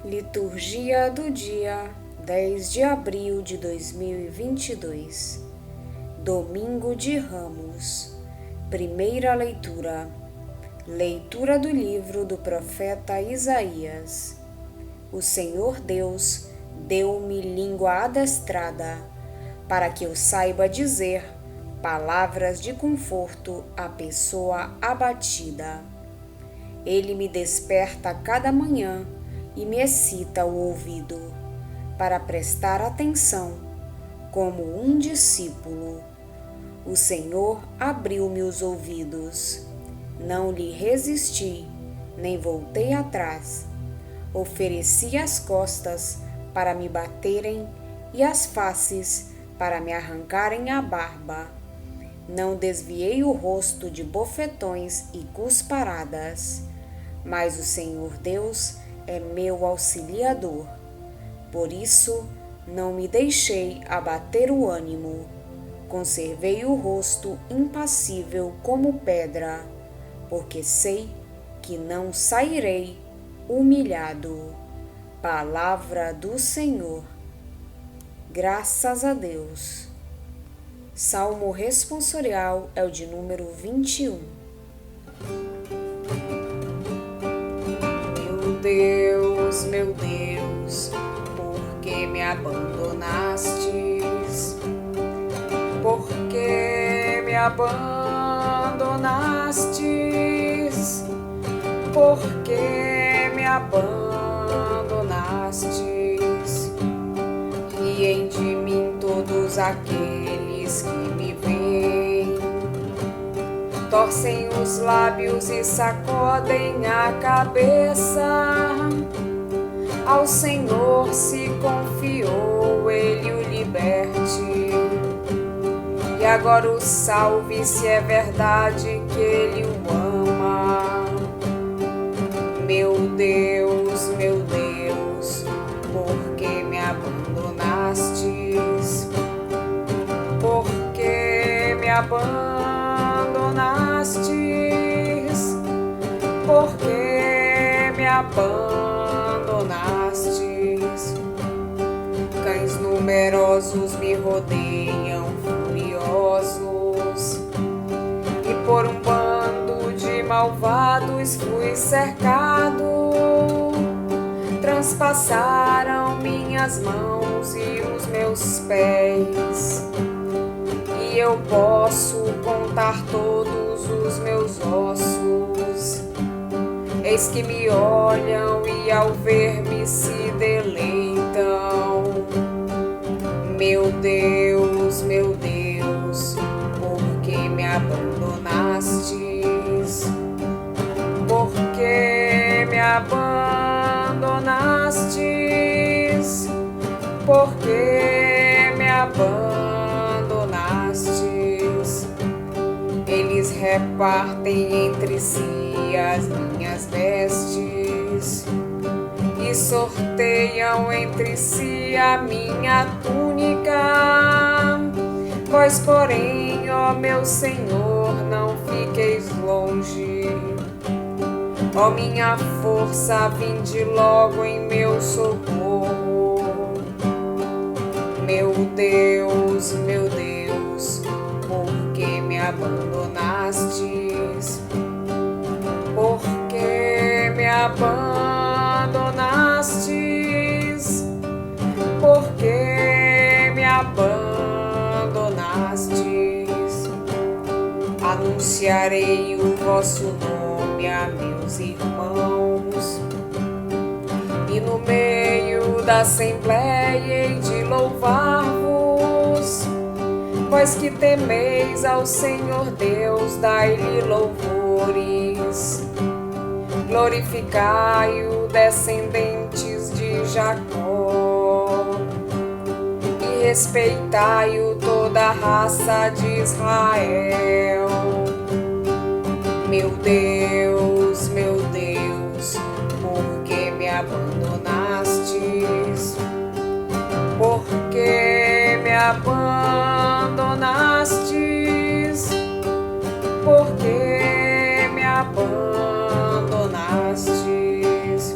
Liturgia do dia 10 de abril de 2022, Domingo de Ramos. Primeira leitura. Leitura do livro do profeta Isaías. O Senhor Deus deu-me língua adestrada, para que eu saiba dizer palavras de conforto à pessoa abatida. Ele me desperta cada manhã e me excita o ouvido, para prestar atenção, como um discípulo. O Senhor abriu-me os ouvidos. Não lhe resisti, nem voltei atrás. Ofereci as costas para me baterem e as faces para me arrancarem a barba. Não desviei o rosto de bofetões e cusparadas, mas o Senhor Deus é meu auxiliador. Por isso, não me deixei abater o ânimo. Conservei o rosto impassível como pedra, porque sei que não sairei humilhado. Palavra do Senhor. Graças a Deus. Salmo responsorial é o de número 21. Meu Deus, por que me abandonastes? Por que me abandonastes? Por que me abandonastes? Riem de mim todos aqueles que me veem, torcem os lábios e sacodem a cabeça. Ao Senhor se confiou, Ele o liberte. E agora o salve, se é verdade que Ele o ama. Meu Deus, por que me abandonastes? Por que me abandonastes? Por que me abandonastes? Cães numerosos me rodeiam furiosos, e por um bando de malvados fui cercado. Transpassaram minhas mãos e os meus pés, e eu posso contar todos os meus ossos. Eis que me olham e ao ver-me se deleitam. Meu Deus, por que me abandonastes? Por que me abandonastes? Por que me abandonastes? Eles repartem entre si as minhas vestes e sorteiam entre si a minha túnica. Vós, porém, ó meu Senhor, não fiqueis longe. Ó minha força, vinde logo em meu socorro. Meu Deus, por que me abandonastes? Por que me abandonastes? Por que me abandonastes? Anunciarei o vosso nome a meus irmãos, e no meio da assembleia hei de louvar-vos. Vós que temeis ao Senhor Deus, dai-lhe louvores. Glorificai-o, descendentes de Jacó, e respeitai-o, toda a raça de Israel. Meu Deus, por que me abandonastes? Por que me abandonastes? Por que me abandonastes?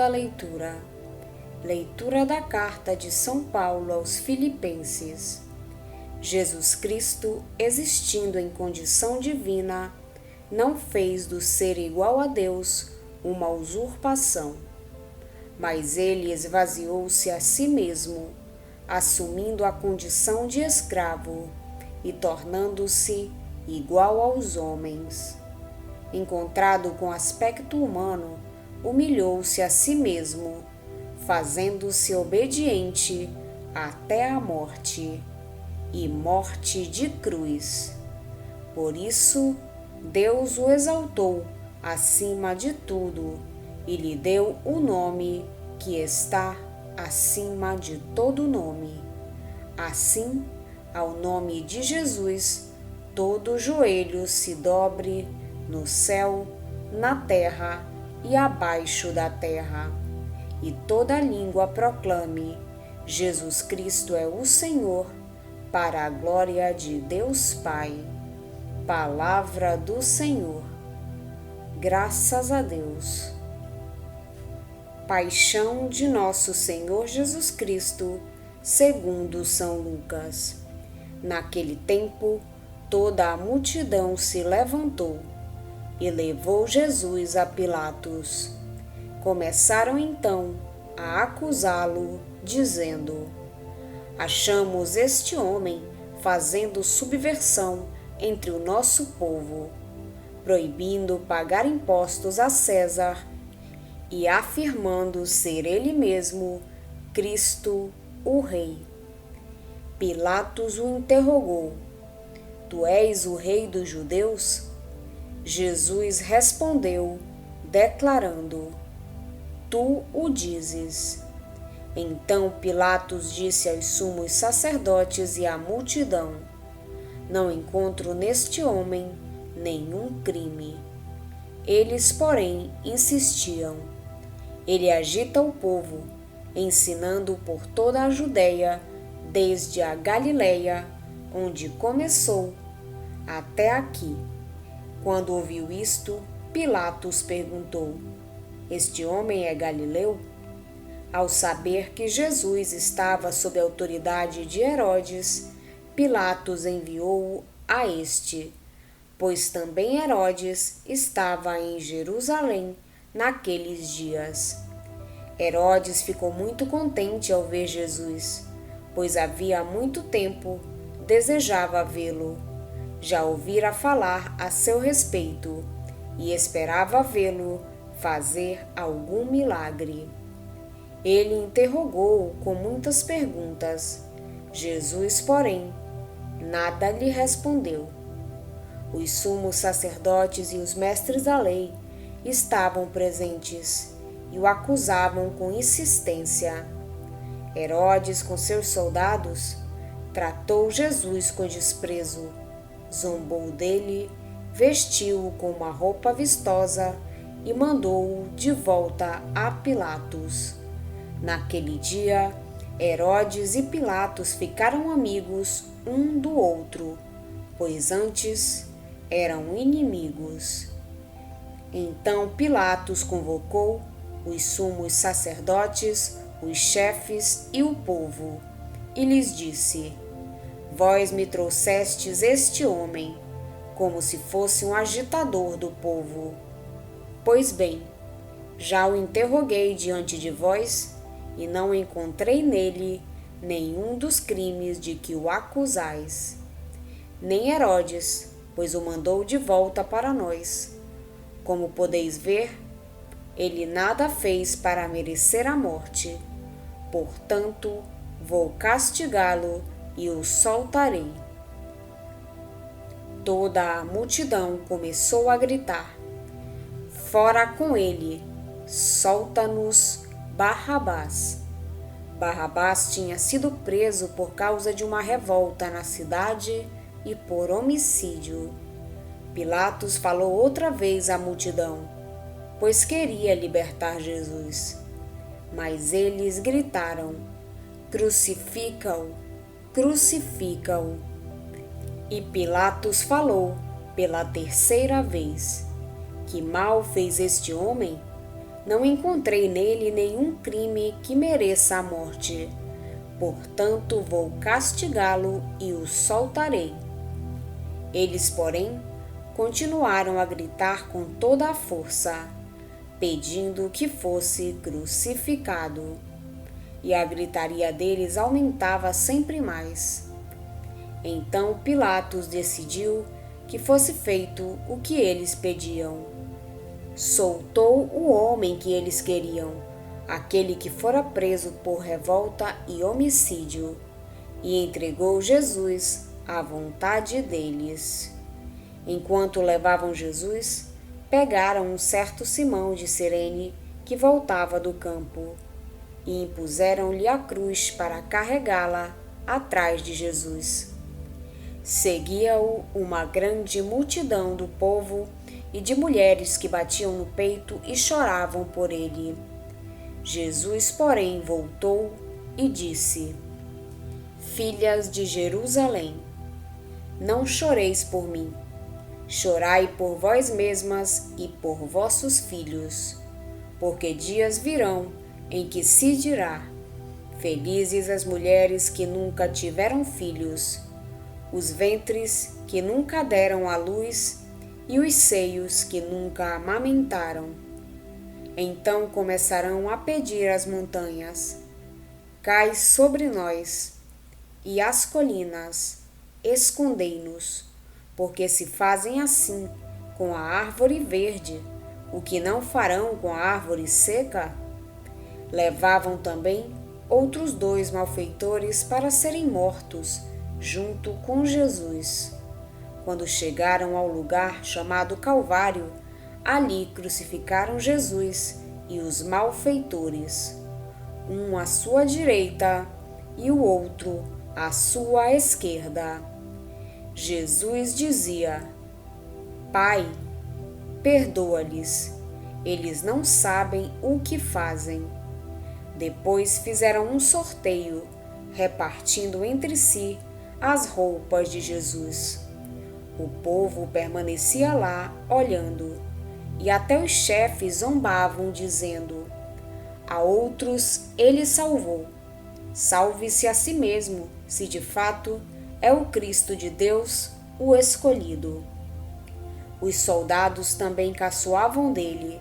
da leitura. Leitura da carta de São Paulo aos Filipenses. Jesus Cristo, existindo em condição divina, não fez do ser igual a Deus uma usurpação, mas ele esvaziou-se a si mesmo, assumindo a condição de escravo e tornando-se igual aos homens. Encontrado com aspecto humano, humilhou-se a si mesmo, fazendo-se obediente até a morte, e morte de cruz. Por isso, Deus o exaltou acima de tudo e lhe deu o nome que está acima de todo nome. Assim, ao nome de Jesus, todo joelho se dobre no céu, na terra e abaixo da terra, e toda língua proclame: Jesus Cristo é o Senhor, para a glória de Deus Pai. Palavra do Senhor. Graças a Deus. Paixão de nosso Senhor Jesus Cristo, segundo São Lucas. Naquele tempo, toda a multidão se levantou e levou Jesus a Pilatos. Começaram então a acusá-lo, dizendo: achamos este homem fazendo subversão entre o nosso povo, proibindo pagar impostos a César e afirmando ser ele mesmo Cristo, o Rei. Pilatos o interrogou: Tu és o Rei dos Judeus? Jesus respondeu, declarando: Tu o dizes. Então Pilatos disse aos sumos sacerdotes e à multidão: Não encontro neste homem nenhum crime. Eles, porém, insistiam: Ele agita o povo, ensinando por toda a Judeia, desde a Galileia, onde começou, até aqui. Quando ouviu isto, Pilatos perguntou: Este homem é galileu? Ao saber que Jesus estava sob a autoridade de Herodes, Pilatos enviou-o a este, pois também Herodes estava em Jerusalém naqueles dias. Herodes ficou muito contente ao ver Jesus, pois havia muito tempo desejava vê-lo. Já ouvira falar a seu respeito e esperava vê-lo fazer algum milagre. Ele interrogou-o com muitas perguntas. Jesus, porém, nada lhe respondeu. Os sumos sacerdotes e os mestres da lei estavam presentes e o acusavam com insistência. Herodes, com seus soldados, tratou Jesus com desprezo, zombou dele, vestiu-o com uma roupa vistosa e mandou-o de volta a Pilatos. Naquele dia, Herodes e Pilatos ficaram amigos um do outro, pois antes eram inimigos. Então Pilatos convocou os sumos sacerdotes, os chefes e o povo, e lhes disse: Vós me trouxestes este homem, como se fosse um agitador do povo. Pois bem, já o interroguei diante de vós, e não encontrei nele nenhum dos crimes de que o acusais. Nem Herodes, pois o mandou de volta para nós. Como podeis ver, ele nada fez para merecer a morte. Portanto, vou castigá-lo e o soltarei. Toda a multidão começou a gritar: Fora com ele! Solta-nos Barrabás. Barrabás tinha sido preso por causa de uma revolta na cidade e por homicídio. Pilatos falou outra vez à multidão, pois queria libertar Jesus. Mas eles gritaram: Crucifica-o! Crucifica-o! E Pilatos falou pela terceira vez: Que mal fez este homem? não encontrei nele nenhum crime que mereça a morte. Portanto, vou castigá-lo e o soltarei. Eles, porém, continuaram a gritar com toda a força, pedindo que fosse crucificado. E a gritaria deles aumentava sempre mais. Então Pilatos decidiu que fosse feito o que eles pediam. Soltou o homem que eles queriam, aquele que fora preso por revolta e homicídio, e entregou Jesus à vontade deles. Enquanto levavam Jesus, pegaram um certo Simão de Cirene que voltava do campo e impuseram-lhe a cruz para carregá-la atrás de Jesus. Seguia-o uma grande multidão do povo e de mulheres que batiam no peito e choravam por ele. Jesus, porém, voltou e disse: Filhas de Jerusalém, não choreis por mim, chorai por vós mesmas e por vossos filhos, porque dias virão em que se dirá: felizes as mulheres que nunca tiveram filhos, os ventres que nunca deram à luz e os seios que nunca amamentaram. Então começarão a pedir às montanhas: cai sobre nós, e às colinas: escondei-nos, porque se fazem assim com a árvore verde, o que não farão com a árvore seca? Levavam também outros 2 malfeitores para serem mortos junto com Jesus. Quando chegaram ao lugar chamado Calvário, ali crucificaram Jesus e os malfeitores, um à sua direita e o outro à sua esquerda. Jesus dizia: Pai, perdoa-lhes, eles não sabem o que fazem. Depois fizeram um sorteio, repartindo entre si as roupas de Jesus. O povo permanecia lá olhando, e até os chefes zombavam, dizendo: a outros ele salvou. Salve-se a si mesmo, se de fato é o Cristo de Deus, o escolhido. Os soldados também caçoavam dele.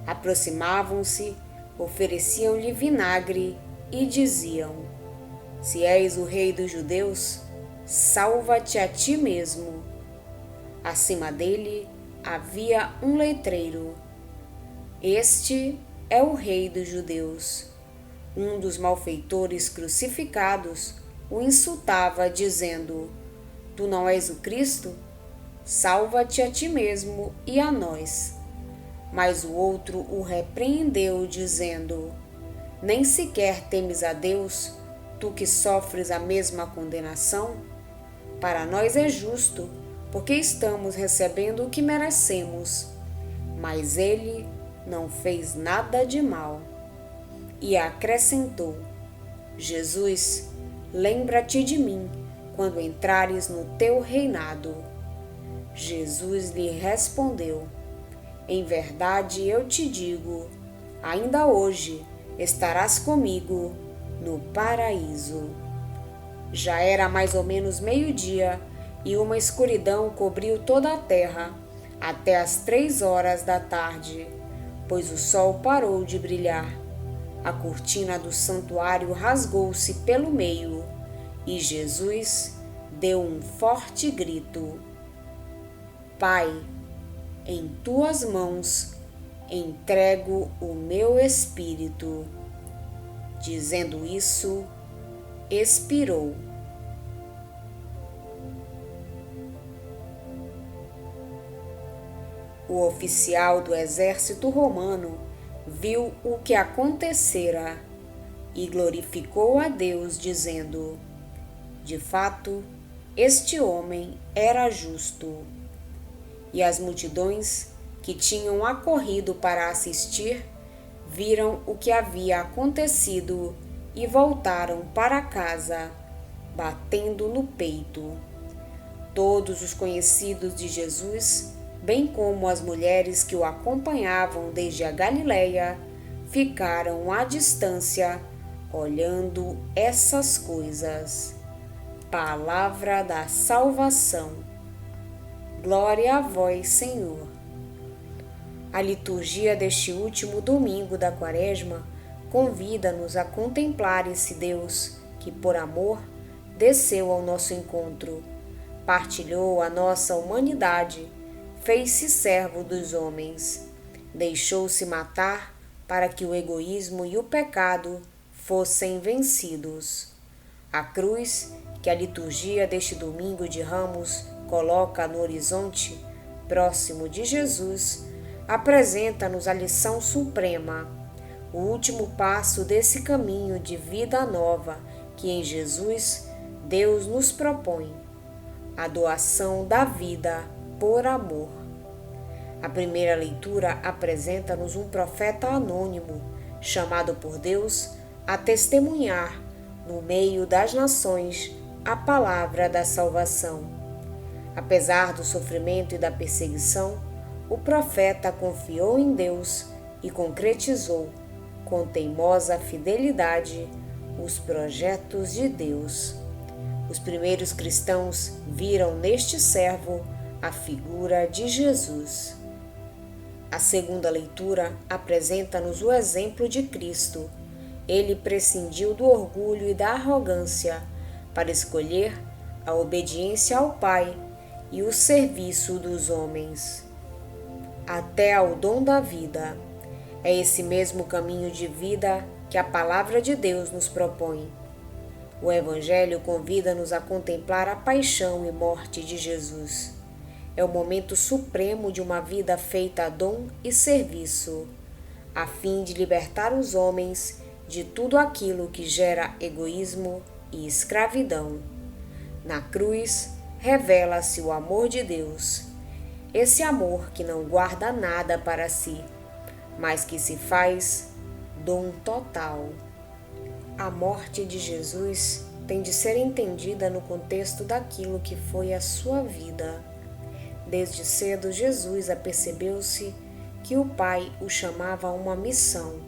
Aproximavam-se, ofereciam-lhe vinagre e diziam: se és o rei dos judeus, salva-te a ti mesmo. Acima dele havia um letreiro: este é o rei dos judeus. Um dos malfeitores crucificados o insultava, dizendo: tu não és o Cristo? Salva-te a ti mesmo e a nós. Mas o outro o repreendeu, dizendo: nem sequer temes a Deus, tu que sofres a mesma condenação? Para nós é justo, porque estamos recebendo o que merecemos. Mas ele não fez nada de mal. E acrescentou: Jesus, lembra-te de mim quando entrares no teu reinado. Jesus lhe respondeu: em verdade eu te digo, ainda hoje estarás comigo no paraíso. Já era mais ou menos meio-dia e uma escuridão cobriu toda a terra até as 3 horas da tarde, pois o sol parou de brilhar. A cortina do santuário rasgou-se pelo meio e Jesus deu um forte grito: Pai, em tuas mãos entrego o meu espírito. Dizendo isso, expirou. O oficial do exército romano viu o que acontecera e glorificou a Deus, dizendo: de fato, este homem era justo. E as multidões que tinham acorrido para assistir viram o que havia acontecido e voltaram para casa, batendo no peito. Todos os conhecidos de Jesus bem como as mulheres que o acompanhavam desde a Galileia, ficaram à distância, olhando essas coisas. Palavra da salvação. Glória a vós, Senhor. A liturgia deste último domingo da Quaresma convida-nos a contemplar esse Deus que, por amor, desceu ao nosso encontro, partilhou a nossa humanidade, fez-se servo dos homens, deixou-se matar para que o egoísmo e o pecado fossem vencidos. A cruz, que a liturgia deste domingo de Ramos coloca no horizonte, próximo de Jesus, apresenta-nos a lição suprema, o último passo desse caminho de vida nova que em Jesus Deus nos propõe, a doação da vida por amor. A primeira leitura apresenta-nos um profeta anônimo, chamado por Deus a testemunhar, no meio das nações, a palavra da salvação. Apesar do sofrimento e da perseguição, o profeta confiou em Deus e concretizou, com teimosa fidelidade, os projetos de Deus. Os primeiros cristãos viram neste servo a figura de Jesus. A segunda leitura apresenta-nos o exemplo de Cristo. Ele prescindiu do orgulho e da arrogância para escolher a obediência ao Pai e o serviço dos homens, até ao dom da vida. É esse mesmo caminho de vida que a palavra de Deus nos propõe. O Evangelho convida-nos a contemplar a paixão e morte de Jesus. É o momento supremo de uma vida feita a dom e serviço, a fim de libertar os homens de tudo aquilo que gera egoísmo e escravidão. Na cruz, revela-se o amor de Deus, esse amor que não guarda nada para si, mas que se faz dom total. A morte de Jesus tem de ser entendida no contexto daquilo que foi a sua vida. Desde cedo, Jesus apercebeu-se que o Pai o chamava a uma missão: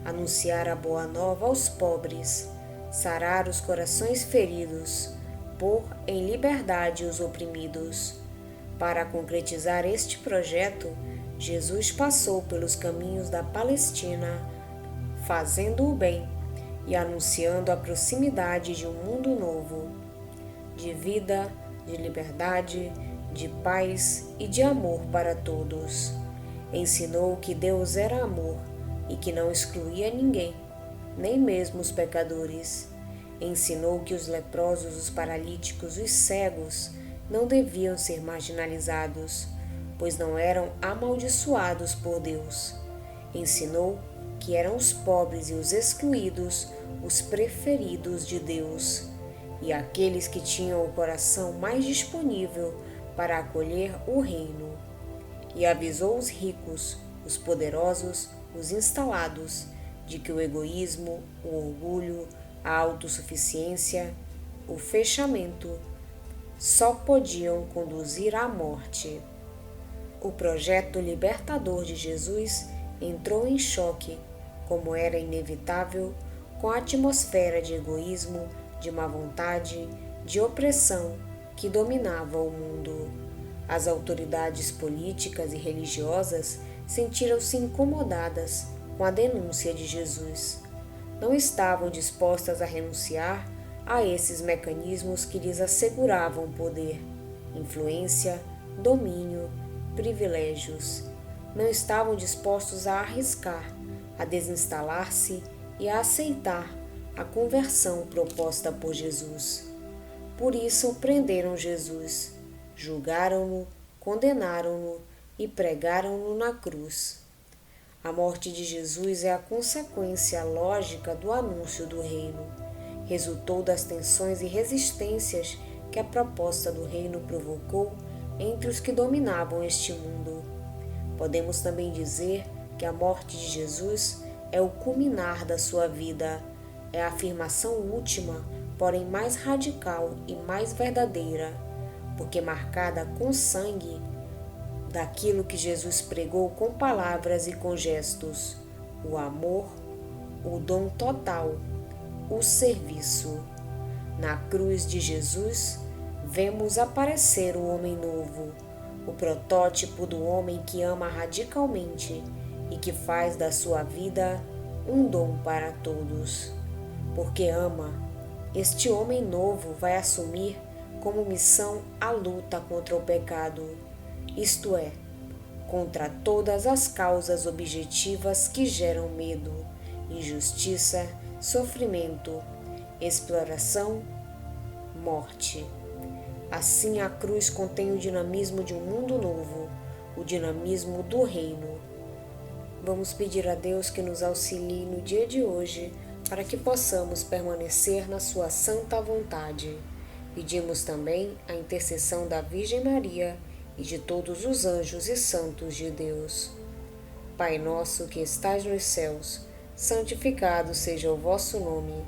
anunciar a boa nova aos pobres, sarar os corações feridos, pôr em liberdade os oprimidos. Para concretizar este projeto, Jesus passou pelos caminhos da Palestina, fazendo o bem e anunciando a proximidade de um mundo novo, de vida, de liberdade, de paz e de amor para todos. Ensinou que Deus era amor e que não excluía ninguém, nem mesmo os pecadores. Ensinou que os leprosos, os paralíticos, os cegos não deviam ser marginalizados, pois não eram amaldiçoados por Deus. Ensinou que eram os pobres e os excluídos os preferidos de Deus, e aqueles que tinham o coração mais disponível para acolher o reino. E avisou os ricos, os poderosos, os instalados, de que o egoísmo, o orgulho, a autossuficiência, o fechamento só podiam conduzir à morte. O projeto libertador de Jesus entrou em choque, como era inevitável, com a atmosfera de egoísmo, de má vontade, de opressão que dominava o mundo. As autoridades políticas e religiosas sentiram-se incomodadas com a denúncia de Jesus. Não estavam dispostas a renunciar a esses mecanismos que lhes asseguravam poder, influência, domínio, privilégios. Não estavam dispostos a arriscar, a desinstalar-se e a aceitar a conversão proposta por Jesus. Por isso prenderam Jesus, julgaram-no, condenaram-no e pregaram-no na cruz. A morte de Jesus é a consequência lógica do anúncio do reino. Resultou das tensões e resistências que a proposta do reino provocou entre os que dominavam este mundo. Podemos também dizer que a morte de Jesus é o culminar da sua vida, é a afirmação última, porém mais radical e mais verdadeira, porque marcada com sangue, daquilo que Jesus pregou com palavras e com gestos: o amor, o dom total, o serviço. Na cruz de Jesus, vemos aparecer o homem novo, o protótipo do homem que ama radicalmente e que faz da sua vida um dom para todos. Porque ama, este homem novo vai assumir como missão a luta contra o pecado, isto é, contra todas as causas objetivas que geram medo, injustiça, sofrimento, exploração, morte. Assim, a cruz contém o dinamismo de um mundo novo, o dinamismo do reino. Vamos pedir a Deus que nos auxilie no dia de hoje para que possamos permanecer na sua santa vontade. Pedimos também a intercessão da Virgem Maria e de todos os anjos e santos de Deus. Pai nosso que estais nos céus, santificado seja o vosso nome.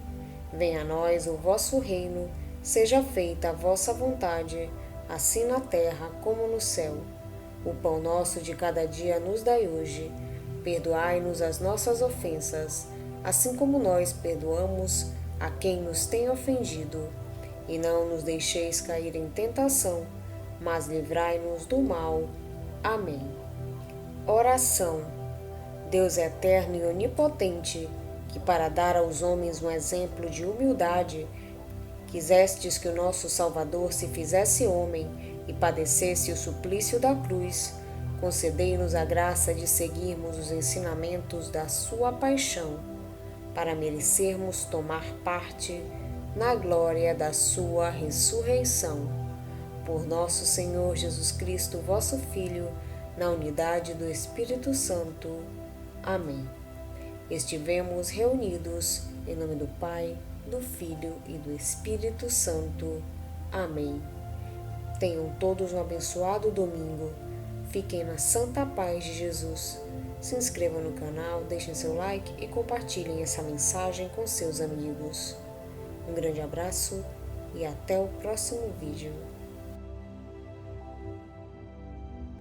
Venha a nós o vosso reino, seja feita a vossa vontade, assim na terra como no céu. O pão nosso de cada dia nos dai hoje. Perdoai-nos as nossas ofensas, assim como nós perdoamos a quem nos tem ofendido. E não nos deixeis cair em tentação, mas livrai-nos do mal. Amém. Oração. Deus eterno e onipotente, que para dar aos homens um exemplo de humildade, quisestes que o nosso Salvador se fizesse homem e padecesse o suplício da cruz, concedei-nos a graça de seguirmos os ensinamentos da sua paixão, para merecermos tomar parte na glória da sua ressurreição. Por nosso Senhor Jesus Cristo, vosso Filho, na unidade do Espírito Santo. Amém. Estivemos reunidos em nome do Pai, do Filho e do Espírito Santo. Amém. Tenham todos um abençoado domingo. Fiquem na santa paz de Jesus. Se inscrevam no canal, deixem seu like e compartilhem essa mensagem com seus amigos. Um grande abraço e até o próximo vídeo.